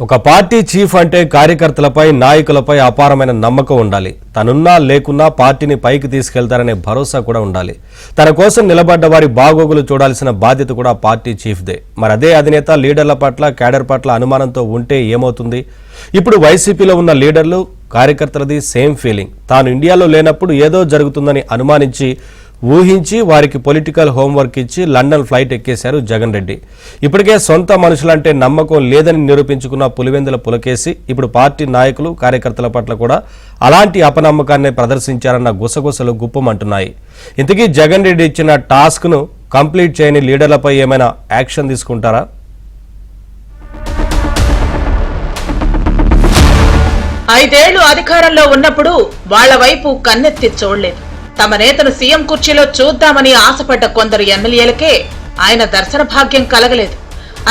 ఒక party chief అంటే కార్యకర్తలపై నాయకులపై అపారమైన నమ్మకం ఉండాలి. తనున్నా లేకున్నా పార్టీని పైకి తీసుకెళ్తారనే భరోసా కూడా ఉండాలి. తన కోసం నిలబడ్డ వారి బాగోగులు చూడాల్సిన బాధ్యత కూడా పార్టీ చీఫ్దే. మరి అదే అధినేత లీడర్ల పట్ల క్యాడర్ పట్ల అనుమానంతో ఉంటే ఏమవుతుంది? ఇప్పుడు వైసీపీలో ఉన్న లీడర్లు కార్యకర్తలది సేమ్ ఫీలింగ్. తాను ఇండియాలో లేనప్పుడు ఏదో జరుగుతుందని అనుమానించి ఊహించి వారికి పొలిటికల్ హోంవర్క్ ఇచ్చి లండన్ ఫ్లైట్ ఎక్కేశారు జగన్ రెడ్డి. ఇప్పటికే సొంత మనుషులంటే నమ్మకం లేదని నిరూపించుకున్న పులివెందుల పులకేసి ఇప్పుడు పార్టీ నాయకులు కార్యకర్తల పట్ల కూడా అలాంటి అపనమ్మకాన్ని ప్రదర్శించారన్న గుసగుసలు గుప్పమంటున్నాయి. ఇంతకీ జగన్ రెడ్డి ఇచ్చిన టాస్క్ ను కంప్లీట్ చేయని లీడర్లపై ఏమైనా యాక్షన్ తీసుకుంటారా? ఐదేళ్లు అధికారంలో ఉన్నప్పుడు వాళ్ల వైపు కన్నెత్తి చూడలేదు. తమ నేతను సీఎం కుర్చీలో చూద్దామని ఆశపడ్డ కొందరు ఎమ్మెల్యేలకే ఆయన దర్శన భాగ్యం కలగలేదు.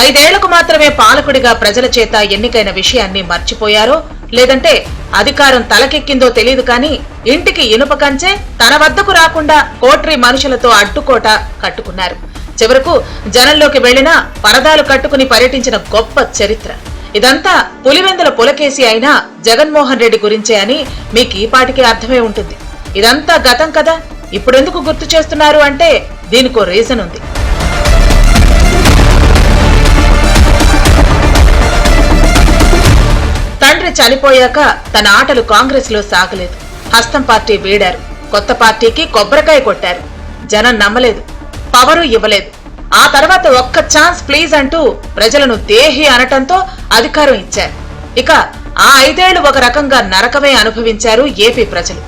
5 ఏళ్లకు మాత్రమే పాలకుడిగా ప్రజల చేత ఎన్నికైన విషయాన్ని మర్చిపోయారో లేదంటే అధికారం తలకెక్కిందో తెలియదు కానీ ఇంటికి ఇనుప కంచె తన వద్దకు రాకుండా కోట్రీ మనుషులతో అడ్డుకోట కట్టుకున్నారు. చివరకు జనంలోకి వెళ్లినా పరదాలు కట్టుకుని పర్యటించిన గొప్ప చరిత్ర. ఇదంతా పులివెందుల పులకేసి అయినా జగన్మోహన్ రెడ్డి గురించే అని మీకు ఈపాటికే అర్థమై ఉంటుంది. ఇదంతా గతం కదా, ఇప్పుడెందుకు గుర్తు చేస్తున్నారు అంటే దీనికో రీజన్ ఉంది. తండ్రి చనిపోయాక తన ఆటలు కాంగ్రెస్ లో సాగలేదు. హస్తం పార్టీ వీడారు. కొత్త పార్టీకి కొబ్బరికాయ కొట్టారు. జనం నమ్మలేదు, పవరు ఇవ్వలేదు. ఆ తర్వాత ఒక్క ఛాన్స్ ప్లీజ్ అంటూ ప్రజలను దేహి అనటంతో అధికారం ఇచ్చారు. ఇక ఆ 5 ఏళ్లు ఒక రకంగా నరకమే అనుభవించారు ఏపీ ప్రజలు.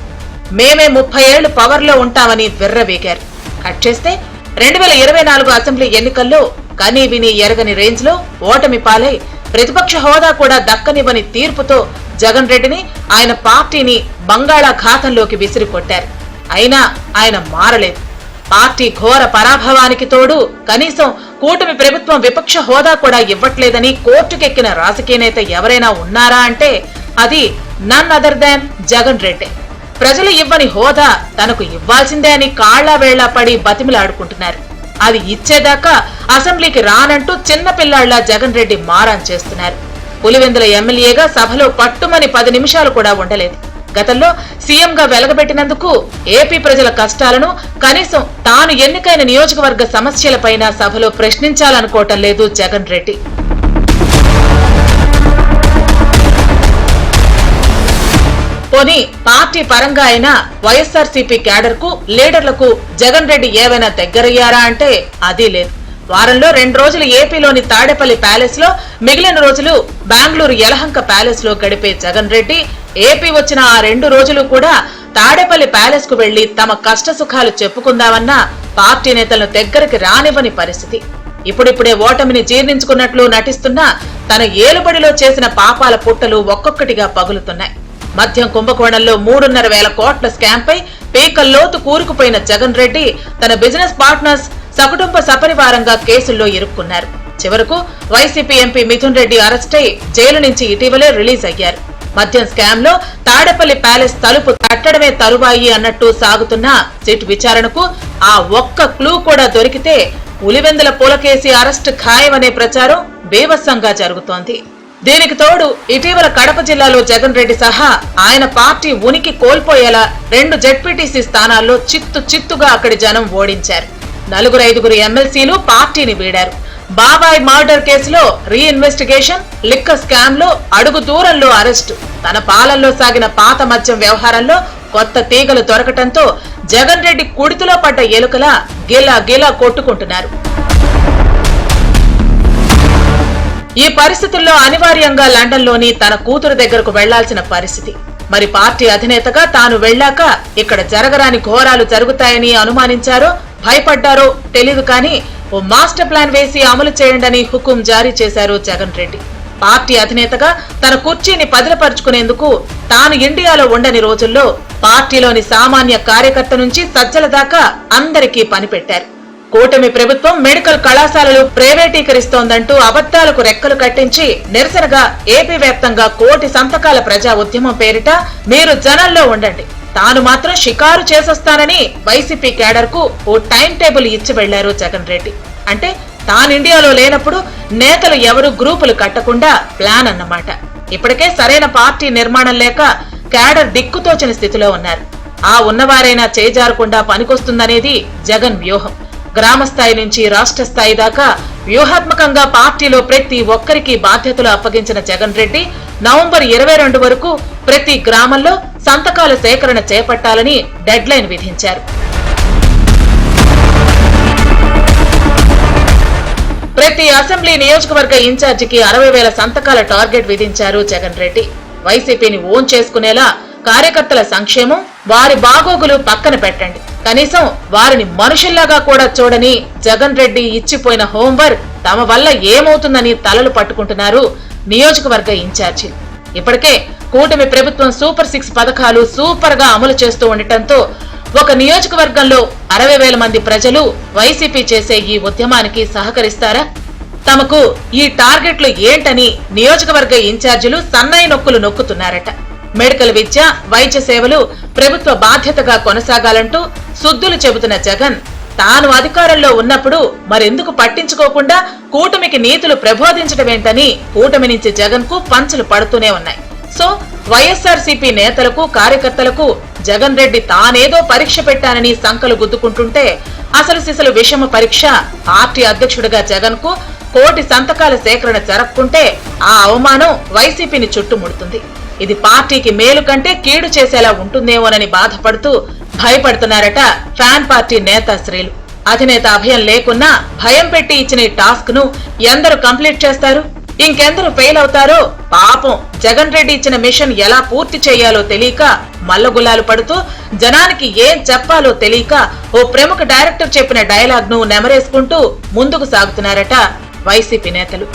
మేమే 30 ఏళ్లు పవర్లో ఉంటామని విర్రవీగారు. కట్ చేస్తే 2024 అసెంబ్లీ ఎన్నికల్లో కనీ విని ఎరగని రేంజ్ లో ఓటమి పాలై ప్రతిపక్ష హోదా కూడా దక్కనివ్వని తీర్పుతో జగన్ రెడ్డిని ఆయన పార్టీని బంగాళాఖాతంలోకి విసిరికొట్టారు. అయినా ఆయన మారలేదు. పార్టీ ఘోర పరాభవానికి తోడు కనీసం కూటమి ప్రభుత్వం విపక్ష హోదా కూడా ఇవ్వట్లేదని కోర్టుకెక్కిన రాజకీయ నేత ఎవరైనా ఉన్నారా అంటే అది none other than Jagan Reddy. ప్రజలు ఇవ్వని హోదా తనకు ఇవ్వాల్సిందే అని కాళ్లా వేళ్లా పడి బతిమిలాడుకుంటున్నారు. అది ఇచ్చేదాకా అసెంబ్లీకి రానంటూ చిన్న పిల్లాళ్లా జగన్ రెడ్డి మారాన్ చేస్తున్నారు. పులివెందుల ఎమ్మెల్యేగా సభలో పట్టుమని 10 నిమిషాలు కూడా ఉండలేదు. గతంలో సీఎంగా వెలగబెట్టినందుకు ఏపీ ప్రజల కష్టాలను కనీసం తాను ఎన్నికైన నియోజకవర్గ సమస్యలపైన సభలో ప్రశ్నించాలనుకోవటం లేదు జగన్ రెడ్డి. పోనీ పార్టీ పరంగా అయినా వైఎస్ఆర్సీపీ క్యాడర్ కు లీడర్లకు జగన్ రెడ్డి ఏవైనా దగ్గరయ్యారా అంటే అదీ లేదు. వారంలో 2 రోజులు ఏపీలోని తాడేపల్లి ప్యాలెస్ లో, మిగిలిన రోజులు బెంగళూరు యలహంక ప్యాలెస్ లో గడిపే జగన్ రెడ్డి ఏపీ వచ్చిన ఆ 2 రోజులు కూడా తాడేపల్లి ప్యాలెస్ కు వెళ్లి తమ కష్ట సుఖాలు చెప్పుకుందామన్నా పార్టీ నేతలను దగ్గరికి రానివ్వని పరిస్థితి. ఇప్పుడిప్పుడే ఓటమిని జీర్ణించుకున్నట్లు నటిస్తున్నా తన ఏలుబడిలో చేసిన పాపాల పుట్టలు ఒక్కొక్కటిగా పగులుతున్నాయి. మద్యం కుంభకోణంలో 3.5 కోట్ల స్కామ్ పై పీకల్లోతు కూరుకుపోయిన జగన్ రెడ్డి తన బిజినెస్ పార్ట్నర్స్ సకుటుంబ సపరివారంగా కేసుల్లో ఇరుక్కున్నారు. చివరకు వైసీపీ ఎంపీ మిథున్ రెడ్డి అరెస్టై జైలు నుంచి ఇటీవలే రిలీజ్ అయ్యారు. మద్యం స్కామ్ లో తాడేపల్లి ప్యాలెస్ తలుపు తట్టడమే తరువాయి అన్నట్టు సాగుతున్న సిట్ విచారణకు ఆ ఒక్క క్లూ కూడా దొరికితే పులివెందుల పులకేసి అరెస్ట్ ఖాయమనే ప్రచారం బీభత్సంగా జరుగుతోంది. దీనికి తోడు ఇటీవల కడప జిల్లాలో జగన్ రెడ్డి సహా ఆయన పార్టీ ఉనికి కోల్పోయేలా 2 జెడ్పీటీసీ స్థానాల్లో చిత్తుగా అక్కడి జనం ఓడించారు. 4-5 ఎమ్మెల్సీలు పార్టీని వీడారు. బాబాయ్ మర్డర్ కేసులో రీఇన్వెస్టిగేషన్, లిక్కర్ స్కామ్ లో అడుగు దూరంలో అరెస్టు, తన పాలనలో సాగిన పాత మద్యం వ్యవహారంలో కొత్త తీగలు దొరకటంతో జగన్ రెడ్డి కుడితిలో పడ్డ ఎలుకలా గిలా కొట్టుకుంటున్నారు. ఈ పరిస్థితుల్లో అనివార్యంగా లండన్లోని తన కూతురు దగ్గరకు వెళ్లాల్సిన పరిస్థితి. మరి పార్టీ అధినేతగా తాను వెళ్లాక ఇక్కడ జరగరాని ఘోరాలు జరుగుతాయని అనుమానించారో భయపడ్డారో తెలీదు కానీ ఓ మాస్టర్ ప్లాన్ వేసి అమలు చేయండని హుకుం జారీ చేశారు జగన్ రెడ్డి. పార్టీ అధినేతగా తన కుర్చీని పదిలపరుచుకునేందుకు తాను ఇండియాలో ఉండని రోజుల్లో పార్టీలోని సామాన్య కార్యకర్త నుంచి సజ్జల దాకా అందరికీ పనిపెట్టారు. కూటమి ప్రభుత్వం మెడికల్ కళాశాలలు ప్రైవేటీకరిస్తోందంటూ అబద్దాలకు రెక్కలు కట్టించి నిరసనగా ఏపీ వ్యాప్తంగా 1 కోటి సంతకాల ప్రజా ఉద్యమం పేరిట మీరు జనంలో ఉండండి, తాను మాత్రం షికారు చేసొస్తానని వైసీపీ క్యాడర్ కు ఓ టైం టేబుల్ ఇచ్చి వెళ్లారు జగన్ రెడ్డి. అంటే తాను ఇండియాలో లేనప్పుడు నేతలు ఎవరు గ్రూపులు కట్టకుండా ప్లాన్ అన్నమాట. ఇప్పటికే సరైన పార్టీ నిర్మాణం లేక క్యాడర్ దిక్కుతోచని స్థితిలో ఉన్నారు. ఆ ఉన్నవారైనా చేజారకుండా పనికొస్తుందనేది జగన్ వ్యూహం. గ్రామ స్థాయి నుంచి రాష్ట్ర స్థాయి దాకా వ్యూహాత్మకంగా పార్టీలో ప్రతి ఒక్కరికి బాధ్యతలు అప్పగించిన జగన్ రెడ్డి నవంబర్ 22 వరకు ప్రతి గ్రామంలో సంతకాల సేకరణ చేపట్టాలని డెడ్ లైన్ విధించారు. ప్రతి అసెంబ్లీ నియోజకవర్గ ఇన్ఛార్జికి 60,000 సంతకాల టార్గెట్ విధించారు జగన్ రెడ్డి. వైసీపీని ఓన్ చేసుకునేలా కార్యకర్తల సంక్షేమం, వారి బాగోగులు పక్కన పెట్టండి, కనీసం వారిని మనుషుల్లాగా కూడా చూడని జగన్ రెడ్డి ఇచ్చిపోయిన హోంవర్క్ తమ వల్ల ఏమవుతుందని తలలు పట్టుకుంటున్నారు నియోజకవర్గ ఇన్ఛార్జీలు. ఇప్పటికే కూటమి ప్రభుత్వం సూపర్ 6 పథకాలు సూపర్ గా అమలు చేస్తూ ఉండటంతో ఒక నియోజకవర్గంలో 60,000 మంది ప్రజలు వైసీపీ చేసే ఈ ఉద్యమానికి సహకరిస్తారా? తమకు ఈ టార్గెట్లు ఏంటని నియోజకవర్గ ఇన్ఛార్జీలు సన్నాయి నొక్కులు నొక్కుతున్నారట. మెడికల్ విద్య, వైద్య సేవలు ప్రభుత్వ బాధ్యతగా కొనసాగాలంటూ సుద్దులు చెబుతున్న జగన్ తాను అధికారంలో ఉన్నప్పుడు మరెందుకు పట్టించుకోకుండా కూటమికి నీతులు ప్రబోధించడమేంటని కూటమి నుంచి జగన్ కు పంచులు పడుతూనే ఉన్నాయి. సో వైఎస్ఆర్సీపీ నేతలకు, కార్యకర్తలకు జగన్ రెడ్డి తానేదో పరీక్ష పెట్టానని సంకలు గుద్దుకుంటుంటే అసలు సిసలు విషమ పరీక్ష పార్టీ అధ్యక్షుడిగా జగన్ కు 1,00,00,000 సంతకాల సేకరణ జరగకుంటే ఆ అవమానం వైసీపీని చుట్టుముడుతుంది. ఇది పార్టీకి మేలు కంటే కీడు చేసేలా ఉంటుందేమోనని బాధపడుతూ భయపడుతున్నారట ఫ్యాన్ పార్టీ నేతాశ్రీలు. అధినేత అభయం లేకున్నా భయం పెట్టి ఇచ్చిన ఈ టాస్క్ ను ఎందరు కంప్లీట్ చేస్తారు, ఇంకెందరు ఫెయిల్ అవుతారో పాపం. జగన్ రెడ్డి ఇచ్చిన మిషన్ ఎలా పూర్తి చేయాలో తెలియక మల్లగుల్లాలు పడుతూ, జనానికి ఏం చెప్పాలో తెలియక ఓ ప్రముఖ డైరెక్టర్ చెప్పిన డైలాగ్ ను నెమరేసుకుంటూ ముందుకు సాగుతున్నారట వైసీపీ నేతలు.